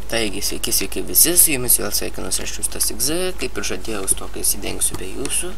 Taigi, sveiki visi, su jumis vėl sveikinuosi aš Justas XZ, kaip ir žadėjau, stokai įsidengsiu be jūsų.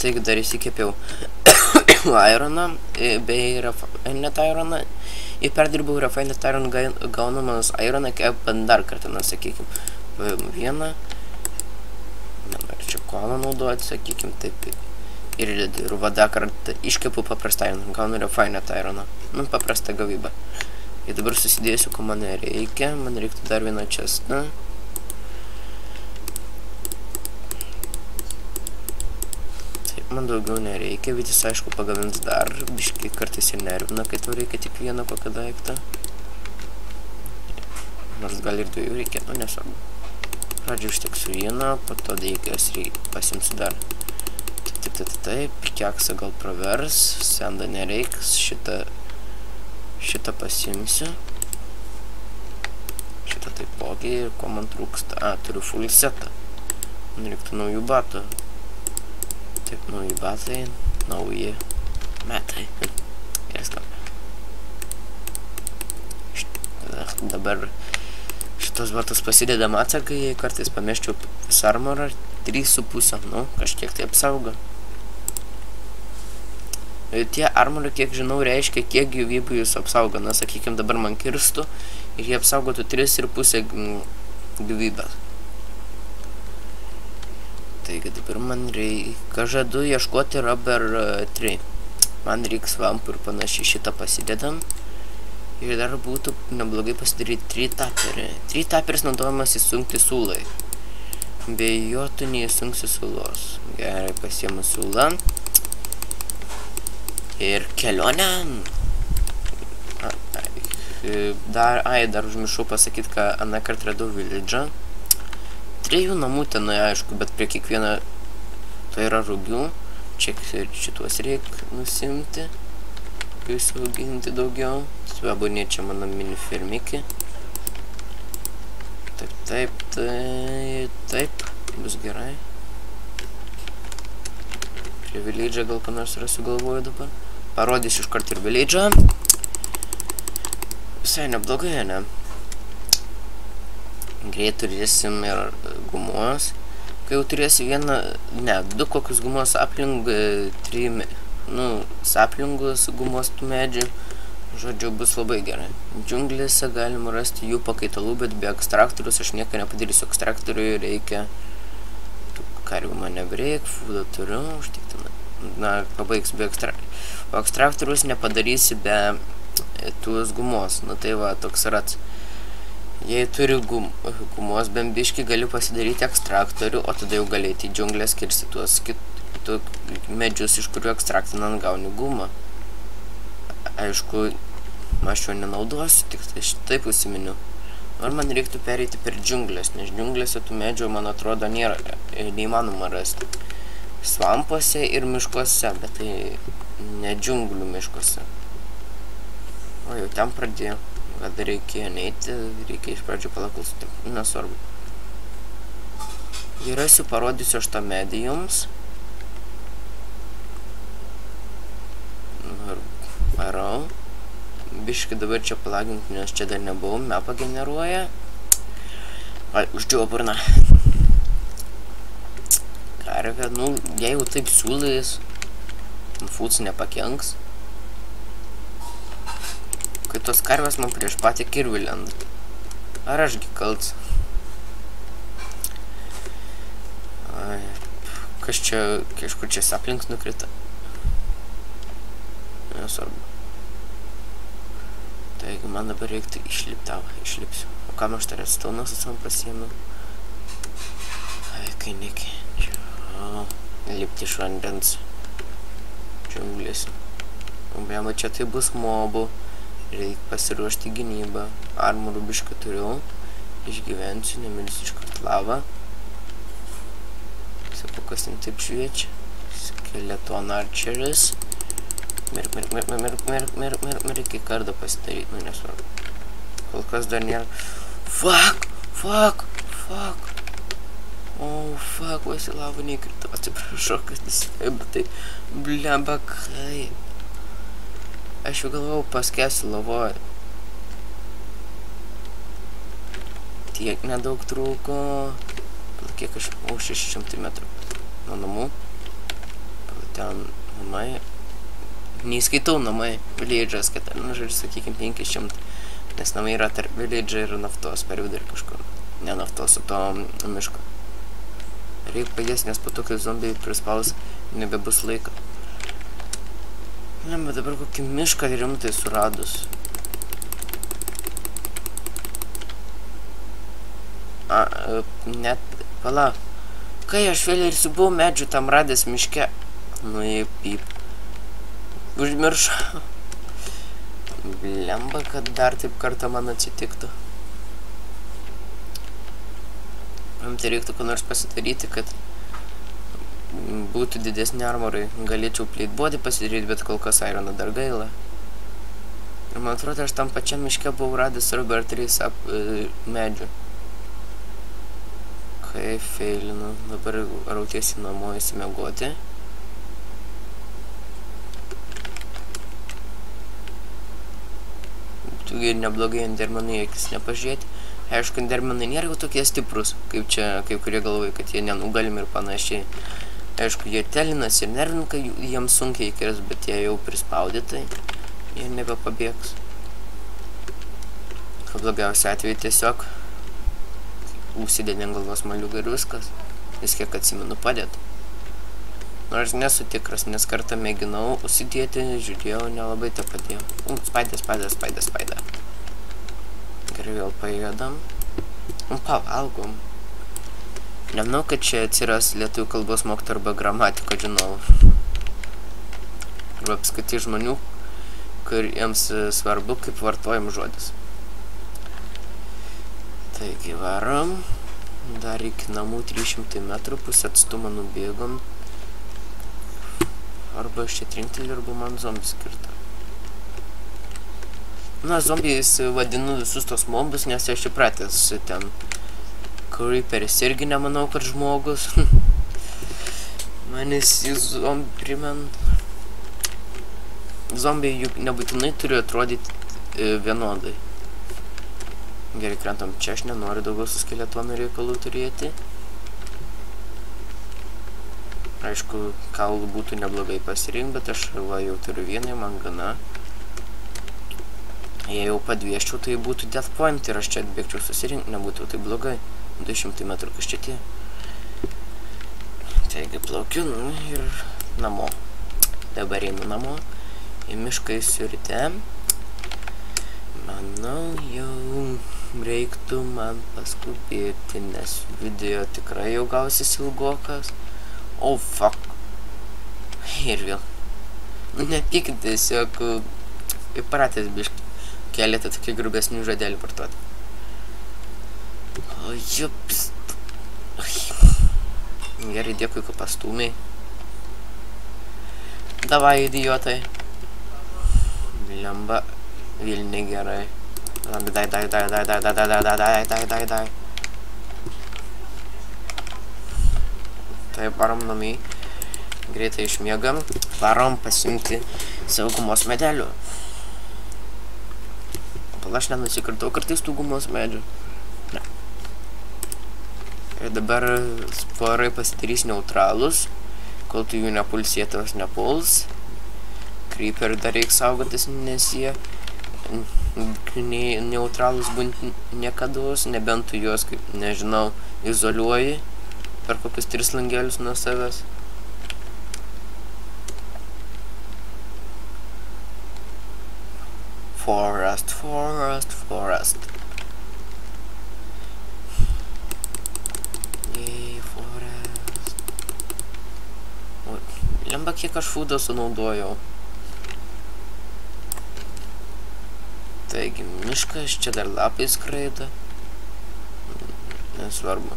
Taigi dar įsikepiau Ironą, bei Refined Ironą, ir perdirbau Refined Iron gaunamas Ironą, kepant dar kartą, na, sakykim, vieną, čia kolą naudoti, sakykim, taip, ir va kartą iškepu paprastą Ironą, gaunu Refined Ironą, nu, paprastą gavybą. Ir dabar susidėsiu, ko man reikia. Man reiktų dar vieną čestą. Taip, man daugiau nereikia, bet jis aišku pagamins dar. Biškai kartais ir nervina, kai tau reikia tik vieną kokią daiktą. Nors gal ir dviejų reikia, nu nesvarbu. Pradžiu užteksiu vieną, po to daigas pasimsiu dar. Taip, keksą gal pravers, sendą nereiks, šitą pasimsiu. Šitą taipogi, ir ko man trūksta, turiu full setą. Man reiktų naujų batų. Taip, nauji batai, nauji metai. Gerai skamba. Dabar šitos batus pasidedam atsargai, jei kartais pameščiau visą armorą, 3,5, nu, kažkiek tai apsaugo. Tie armorai, kiek žinau, reiškia, kiek gyvybių jūs apsaugo. Na, sakykim, dabar man kirstų ir jie apsaugotų 3,5 gyvybės. Taigi dabar man reikia, žadu ieškoti rubber 3. Man reiks vampų ir panašiai, šitą pasidedam. Ir dar būtų neblogai pasidaryti 3 taperį. 3 taperis naudojamas įsunkti siūlai. Be jo tu neįsunksi siūlos. Gerai, pasiemu siūlą. Ir kelionę. Dar užmiršau pasakyti, kad aną kartą radau village'ą. 3 namų tenai, aišku, bet prie kiekvieno to yra rugių. Čia šituos reikia nusimti. Įsiauginti daugiau. Svabonė čia mano mini fermikį. Taip, bus gerai. Prie village'ą gal ką nors rasiu, galvoju dabar. Parodysiu iš karto ir village'ą. Visai neblogai, ne? Greit turėsim ir gumos. Kai jau turėsi vieną, ne, 2 kokius gumos aplink, 3, nu, saplingus gumos tų medžių. Žodžiu, bus labai gerai. Džiunglėse galima rasti jų pakaitalų, bet be ekstraktorius aš nieko nepadarysiu. Ekstraktoriui reikia karvių man nebreik, foodą turiu, užtiktinai. Na, pabaigs be ekstraktorius. O ekstraktorius nepadarysi be tuos gumos. Nu tai va, toks rats. Jei turi gumos bembiški, gali pasidaryti ekstraktorių, o tada jau galėti į džiunglės kirsti tuos medžius, iš kurių ekstraktinant gauni gumą. Aišku, aš jo nenaudosiu, tik tai šitaip užsiminiu. Ar man reiktų pereiti per džiunglės, nes džiunglėse tų medžių, man atrodo, nėra neįmanoma rasti. Svampuose ir miškuose, bet tai ne džiunglių miškuose. O jau ten pradėjau. Kad reikėjo neiti, reikia iš pradžių palaklausyti. Nesvarbu. Jei rasiu, parodysiu aš tą medį jums. Varau. Biškai dabar čia palaginti, nes čia dar nebuvau. Mapą generuoja. Uždžiuvo burna. Karvė, nu, jeigu taip siūlais, foods nepakenks. Kai tos karvės man prieš patį kirvį lenda. Ar ašgi kalts? Kas čia, kažkur čia saplinks nukrita? Nesvarbu. Taigi man dabar reiktų išlipsiu. O kam aš tarės staunas atsam pasiėmiau? Kai nekenčiu. Lipti iš vandens. Džiunglėse. Blema, čia tai bus mobų. Reikia pasiruošti gynybą. Armorų bišką turiu. Išgyvensiu, nemilsiu iškart lavą. Sakau, kas ten taip šviečia. Skeleton archeris. Mirk, iki kardą pasidaryti, nu nesvarbu. Kol kas dar nėra. Fuck! Oh, fuck, vasi lava neįkrito. Atsiprašau, kad nesikai, bet tai blemba kaip. Aš jau galvojau paskęsiu lavoje. tiek nedaug trūko. Kiek aš, 600 metrų nuo namų. Ten namai. Neįskaitau namai, village'as, kad, nu, žodžiu, sakykime, 500. Nes namai yra tarp village'ą ir naftos per vidurį kažkur. Ne naftos, o to miško. Reikia pajės, nes po to, kai zombiai prispaus, nebebus laiko. Ne, bet dabar kokį mišką rimtai suradus. Net, pala. Kai aš vėliau ir buvau medžių tam radęs miške. Nu, pyp. Užmiršau. Blemba, kad dar taip kartą man atsitiktų. Tai reiktų ko nors pasidaryti, kad būtų didesni armorai. Galėčiau pleitbody pasidaryti, bet kol kas irono dar gaila. Ir man atrodo, aš tam pačiam miške buvau radęs arba 3 medžių. Kai feilinu. Dabar rautiesi namo įsimiegoti. Būtų neblogai endermenai akis nepažiūrėti. Aišku, endermenai nėra jau tokie stiprus, kaip čia, kai kurie galvoja, kad jie nenugalimi ir panašiai. Aišku, jie telinas ir nervina, kai jiems sunkiai įkris, bet jie jau prispaudė, tai jie nebepabėgs. Kad blogiausia atveju tiesiog užsidėdė ant galvos maliuką ir viskas. Vis kiek atsimenu padėtų. Nors nesu tikras, nes kartą mėginau užsidėti, žiūrėjau, nelabai tą padėjau. Spaidę. Gerai, vėl pajėdam. Pavalgom. Nemanau, kad čia atsiras lietuvių kalbos mokytojų arba gramatiko žinovų. Arba apskritai žmonių, kuriems svarbu, kaip vartojam žodis. Taigi varom. Dar iki namų 300 metrų, pusę atstumą nubėgom. Arba aš čia trinktelį, arba man zombis skirta. Na, zombiais vadinu visus tos mobus, nes aš įpratęs ten. Creeperis irgi nemanau, kad žmogus. Manis į zombį primen. Zombiai juk nebūtinai turi atrodyti vienodai. Gerai, krentam čia, aš nenoriu daugiau su skeletonu reikalų turėti. Aišku, kaulų būtų neblogai pasirinkti, bet aš va, jau turiu vieną, man gana. Jei jau padvieščiau, tai būtų death point ir aš čia atbėgčiau susirinkti, nebūtų tai blogai. 200 metrų kažčia tie. Taigi plaukiu ir namo. Dabar einu namo. Į mišką įsiurite. Manau, jau reiktų man paskubėti, nes video tikrai jau gausis ilgokas. Oh, fuck. Ir vėl. Nepykit, tiesiog įpratęs biškai. Keletą tokių grubesnių žodelių vartoti. O, jups. Gerai, dėkui, kad pastūmiai. Davai, idiotai. Blemba. Vilni gerai. Dai. Tai varom namai. Greitai išmiegam. Varom pasimti savo gumos medelių. Aš nenusikirtau kartais tų gumos medžių. Ne. Ir dabar sporai pasidarys neutralus, kol tu jų nepulsėtos nepuls. Creeper dar reikia saugotis, nes jie neutralus būti niekados, nebent tu juos, kaip, nežinau, izoliuoji per kokius 3 langelius nuo savęs. Forest. Yay, forest. O, lemba, kiek aš foodo sunaudojau. Taigi, miškas, čia dar lapai skraido. Nesvarbu.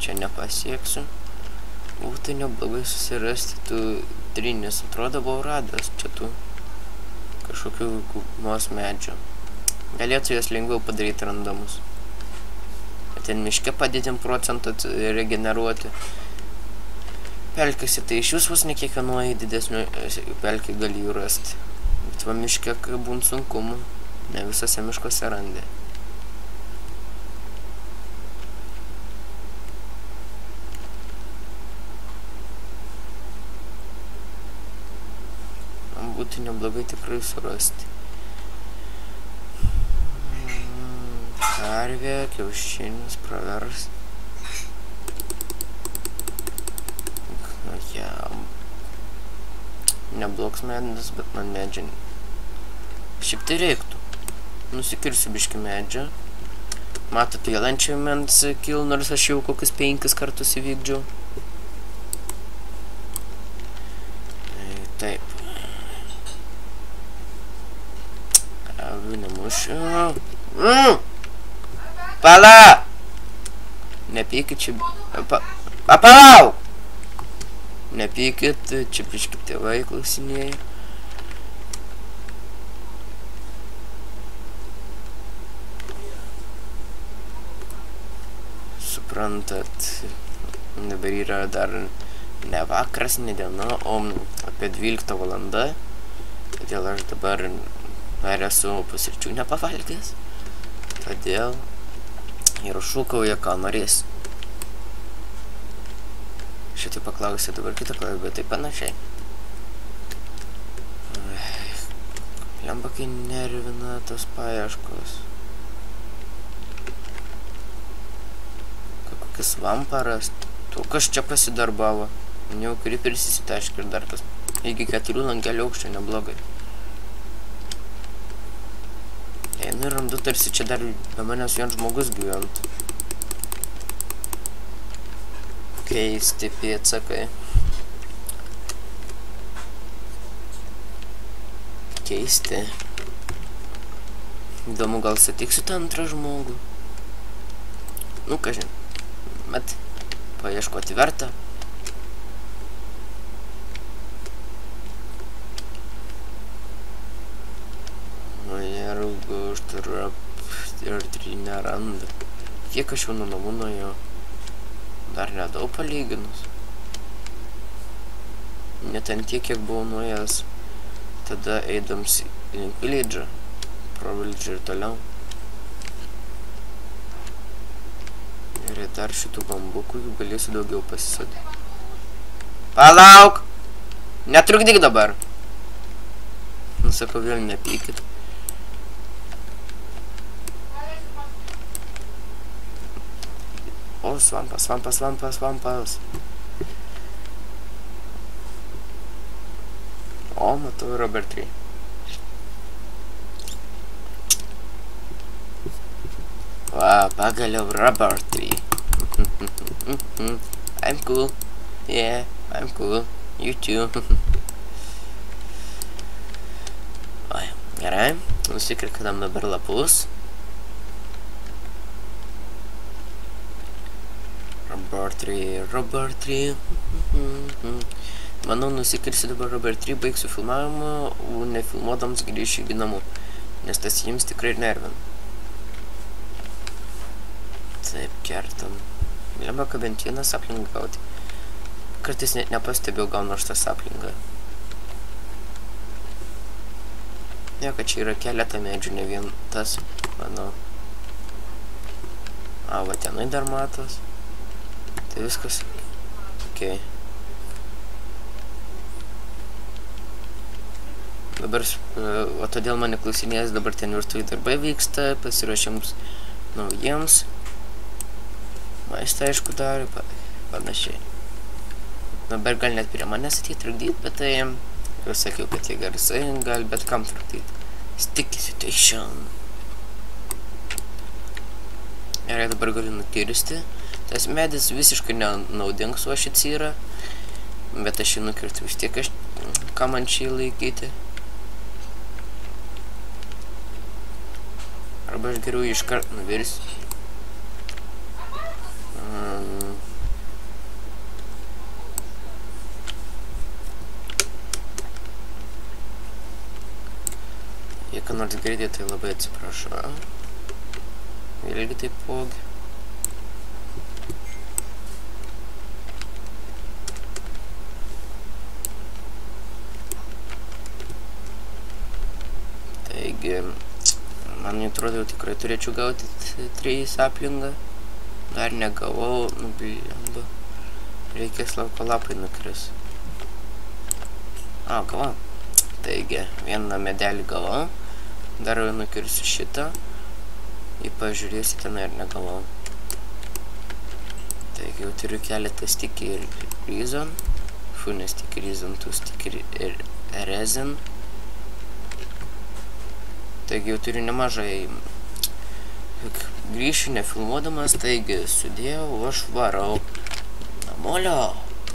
Čia nepasieksiu. Būtų neblogai susirasti tų trinės. Atrodo, buvau radęs čia tų kažkokių gumos medžių. Galėtų jas lengviau padaryti randamus. Ten miške padidint procentą regeneruoti. Pelkėse tai iš jūs vos ne kiekvienoje didesnio pelkė gali jų rasti. Bet va miške būn sunkumų. Ne visose miškose randi. būtų neblogai tikrai surasti. Karvė, kiaušinis, pravers. Jam. Neblogs medis, bet man medžiai. Šiaip tai reiktų. Nusikirsiu biškį medžią. Matot, vėl enchantments kil, nors aš jau kokius 5 kartus įvykdžiau. Taip. Avių nemušiu. Pala! Nepykit čia... Palauk! Nepykit, čia biškį tėvai klausinėja. Suprantat, dabar yra dar ne vakaras, ne diena, o apie 12 valanda. Todėl aš dabar dar esu pusryčių nepavalgęs. Todėl ir šūkauja, ką norės. Šitai paklausė dabar kitą klausimą, bet tai panašiai. Lemba, kai nervina tos paieškos. Kokis vamparas. Tu kas čia pasidarbavo. Jau kriperis įsitaškė ir dar tas. Iki 4 langelių aukščio neblogai. Einu ir randu, tarsi čia dar be manęs vien žmogus gyvent. Keisti pėdsakai. Keisti. Įdomu, gal sutiksiu tą antrą žmogų. Nu, kažin. Bet paieškoti verta. Nu, jergu, štarap ir 3 neranda. Kiek aš jau nuo namų nuėjau? Dar nedaug palyginus. Net ant tiek, kiek buvau nuėjęs tada eidams link Village, pro Village ir toliau. Ir dar šitų bambukų galėsiu daugiau pasisodinti. Palauk! Netrukdyk dabar! Nusakau, vėl nepykit. O, svampas. O, matau, Robert Tree. Va, pagaliau Robert Tree. I'm cool. Yeah, I'm cool. You too. Oi, gerai. Nusikrikdam dabar lapus. Robert Tree. Manau, nusikirsiu dabar Robert Tree, baigsiu filmavimą, o nefilmuodams grįšiu į namų, nes tas jiems tikrai nervina. Taip, kertam. Lemba, kad bent vieną saplingą gauti. Kartais net nepastebėjau gaunu aš tą saplingą. Ne, kad čia yra keletą medžių, ne vien tas, manau. A, va tenai dar matos. Tai viskas. Ok. Dabar, o todėl mane klausinės, dabar ten virtuvėj darbai vyksta, pasiruošiams naujiems. Maistą, aišku, dar panašiai. Dabar gal net prie manęs ateit trukdyt, bet tai jau sakiau, kad tie garsai gali bet kam trukdyt. Sticky situation. Gerai, dabar galiu nukirsti. Tas medis visiškai nenaudingas, o šits yra. Bet aš jį nukirtu vis tiek, ką man čia laikyti. Arba aš geriau iškart nuvirsiu. Jei ką nors girdė, tai labai atsiprašau. Vėlgi taipogi. Taigi, man atrodo, jau tikrai turėčiau gauti 3 saplingą. Dar negavau, nu blemba. Reikės lauko lapai nukris. A, gavau. Taigi, vieną medelį gavau. Dar nukirsiu šitą. Jei pažiūrėsi, ten ir negavau. Taigi, jau turiu keletą sticky reason. Ne sticky reason, tu sticky resin. Taigi, jau turiu nemažai. Grįšiu nefilmuodamas, taigi, sudėjau, aš varau. Namolio.